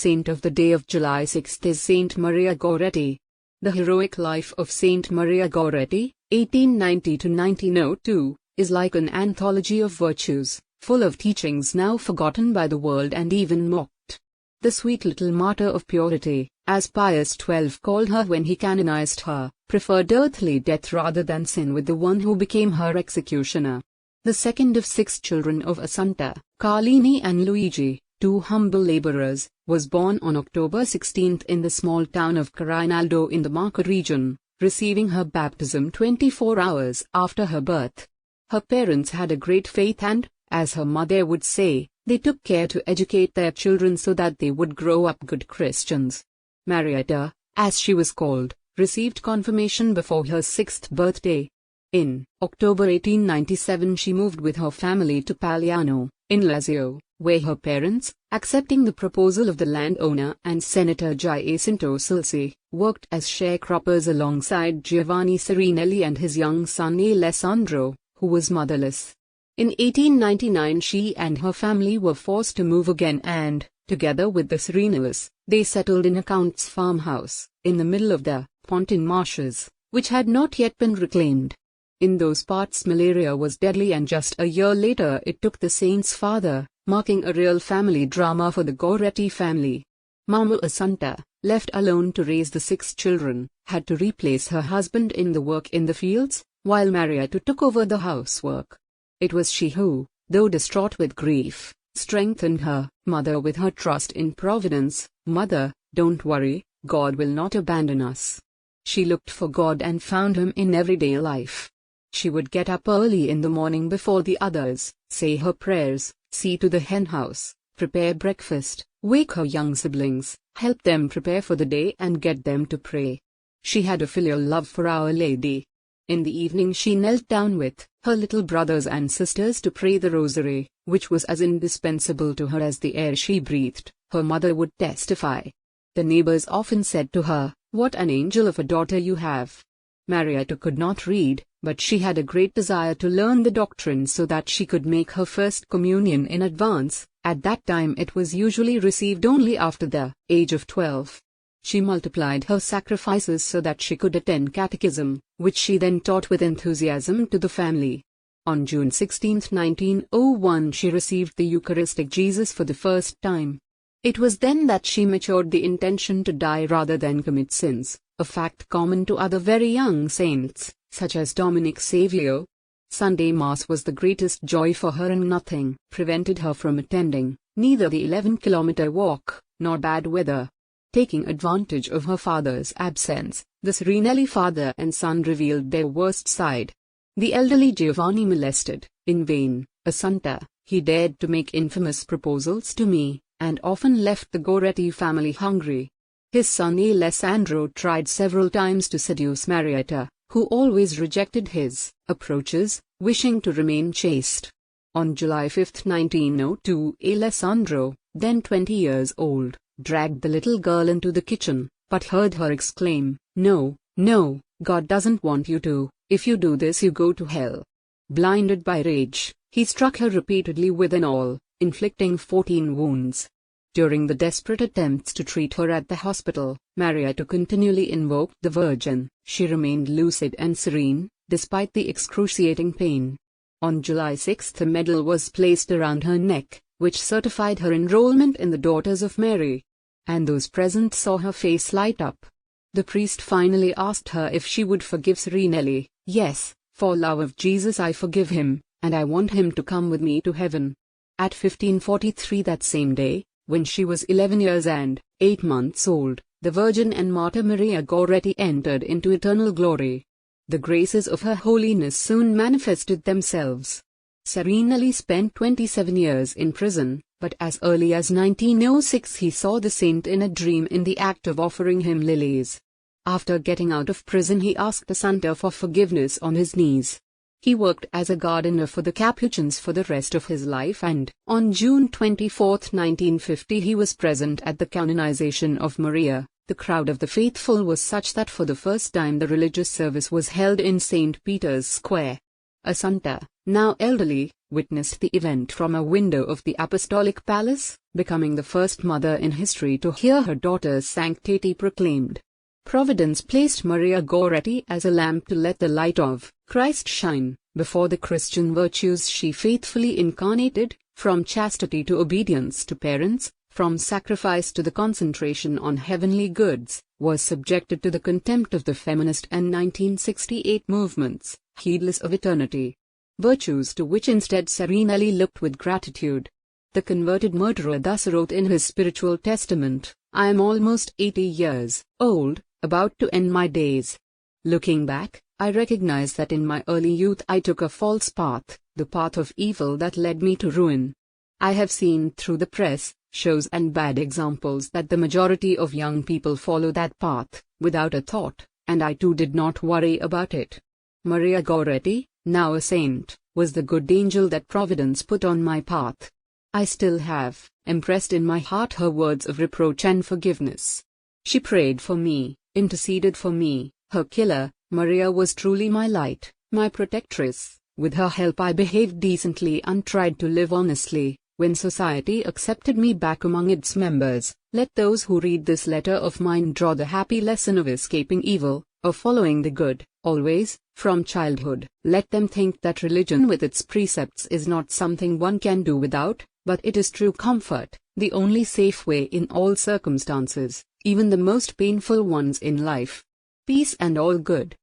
Saint of the day of July 6 is Saint Maria Goretti. The heroic life of Saint Maria Goretti, 1890 to 1902, is like an anthology of virtues, full of teachings now forgotten by the world and even mocked. The sweet little martyr of purity, as Pius XII called her when he canonized her, preferred earthly death rather than sin with the one who became her executioner. The second of 6 children of Assunta, Carlini and Luigi, 2 humble laborers, was born on October 16 in the small town of Carinaldo in the Marca region, receiving her baptism 24 hours after her birth. Her parents had a great faith and, as her mother would say, they took care to educate their children so that they would grow up good Christians. Marietta, as she was called, received confirmation before her 6th birthday. In October 1897 she moved with her family to Pagliano, in Lazio, where her parents, accepting the proposal of the landowner and Senator Giacinto Silsi, worked as sharecroppers alongside Giovanni Serinelli and his young son Alessandro, who was motherless. In 1899 she and her family were forced to move again and, together with the Serinellis, they settled in a count's farmhouse, in the middle of the Pontine marshes, which had not yet been reclaimed. In those parts malaria was deadly and just a year later it took the saint's father, marking a real family drama for the Goretti family. Mama Assunta, left alone to raise the 6 children, had to replace her husband in the work in the fields, while Marietta took over the housework. It was she who, though distraught with grief, strengthened her mother with her trust in Providence. "Mother, don't worry, God will not abandon us." She looked for God and found Him in everyday life. She would get up early in the morning before the others, say her prayers, see to the hen house, prepare breakfast, wake her young siblings, help them prepare for the day and get them to pray. She had a filial love for Our Lady. In the evening she knelt down with her little brothers and sisters to pray the rosary, which was as indispensable to her as the air she breathed, her mother would testify. The neighbors often said to her, "What an angel of a daughter you have." Marietta could not read, but she had a great desire to learn the doctrine so that she could make her first communion in advance. At that time it was usually received only after the age of 12. She multiplied her sacrifices so that she could attend catechism, which she then taught with enthusiasm to the family. On June 16, 1901 she received the Eucharistic Jesus for the first time. It was then that she matured the intention to die rather than commit sins, a fact common to other very young saints, such as Dominic Savio. Sunday Mass was the greatest joy for her and nothing prevented her from attending, neither the 11-kilometer walk, nor bad weather. Taking advantage of her father's absence, the Serinelli father and son revealed their worst side. The elderly Giovanni molested, in vain, Assunta. He dared to make infamous proposals to me, and often left the Goretti family hungry. His son Alessandro tried several times to seduce Marietta, who always rejected his approaches, wishing to remain chaste. On July 5, 1902, Alessandro, then 20 years old, dragged the little girl into the kitchen, but heard her exclaim, "No, no, God doesn't want you to. If you do this you go to hell." Blinded by rage, he struck her repeatedly with an awl, inflicting 14 wounds. During the desperate attempts to treat her at the hospital, Marietta continually invoked the Virgin. She remained lucid and serene, despite the excruciating pain. On July 6 a medal was placed around her neck, which certified her enrollment in the Daughters of Mary. And those present saw her face light up. The priest finally asked her if she would forgive Serinelli. "Yes, for love of Jesus I forgive him, and I want him to come with me to heaven." At 1543 that same day, when she was 11 years and 8 months old, the Virgin and Martyr Maria Goretti entered into eternal glory. The graces of her holiness soon manifested themselves. Serinelli spent 27 years in prison, but as early as 1906 he saw the saint in a dream in the act of offering him lilies. After getting out of prison he asked Assunta for forgiveness on his knees. He worked as a gardener for the Capuchins for the rest of his life and, on June 24, 1950 he was present at the canonization of Maria. The crowd of the faithful was such that for the first time the religious service was held in St. Peter's Square. Assunta, now elderly, witnessed the event from a window of the Apostolic Palace, becoming the first mother in history to hear her daughter's sanctity proclaimed. Providence placed Maria Goretti as a lamp to let the light of Christ shine before the Christian virtues she faithfully incarnated, from chastity to obedience to parents, from sacrifice to the concentration on heavenly goods, was subjected to the contempt of the feminist and 1968 movements, heedless of eternity. Virtues to which instead Serenelli looked with gratitude. The converted murderer thus wrote in his spiritual testament, "I am almost 80 years old, about to end my days. Looking back, I recognize that in my early youth I took a false path, the path of evil that led me to ruin. I have seen through the press, shows and bad examples that the majority of young people follow that path, without a thought, and I too did not worry about it. Maria Goretti, now a saint, was the good angel that Providence put on my path. I still have, impressed in my heart her words of reproach and forgiveness. She prayed for me, interceded for me, her killer. Maria was truly my light, my protectress. With her help I behaved decently and tried to live honestly. When society accepted me back among its members, let those who read this letter of mine draw the happy lesson of escaping evil, of following the good, always, from childhood. Let them think that religion with its precepts is not something one can do without, but it is true comfort, the only safe way in all circumstances, even the most painful ones in life. Peace and all good.